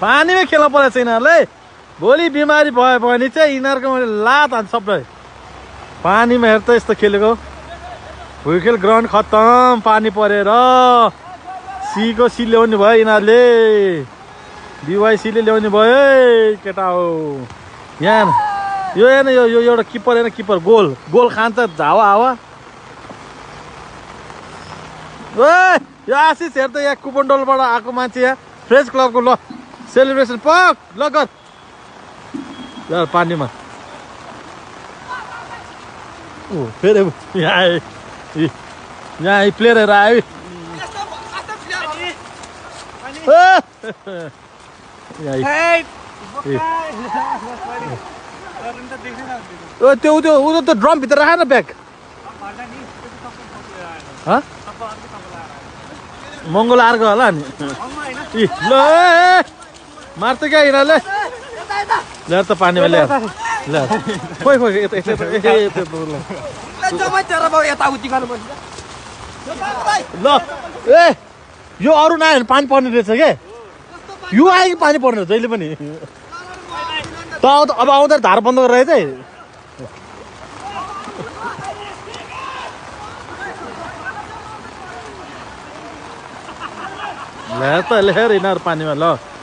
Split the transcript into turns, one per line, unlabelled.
पानीमै खेल्न परेछ यिनीहरूले भोलि बिमारी भयो भने चाहिँ यिनीहरूको लात हान्छ सबै पानीमा हेर त यस्तो खेलेको भुइँखेल ग्राउन्ड खत्तम पानी परेर सीको सी ल्याउने भयो यिनीहरूले बिवाइसीले ल्याउने भयो है केटा हो यहाँ यो हेर्न यो एउटा किपर हेर्न किपर गोल खान्छ हावा हावा ए यो आशिष हेर त यहाँ कुपनडोलबाट आएको मान्छे यहाँ फ्रेन्च क्लबको ल सेलिब्रेसन पक ल गर यार पानीमा फेरि यहाँ प्लेयरहरू आयो त्यो त ड्रम भित्र राख न ब्याग मङ्गोल अर्को होला नि ल मार्छ क्या यिनीहरूले ल्याएर त पानीमा ल्याएर ल खोइ ल ए यो अरू नआयो भने पानी पर्ने रहेछ क्या यो आयो कि पानी पर्ने जहिले पनि त अब आउँदा धार बन्द गरेर चाहिँ ल्याएर त ल्याएर यिनीहरू पानीमा ल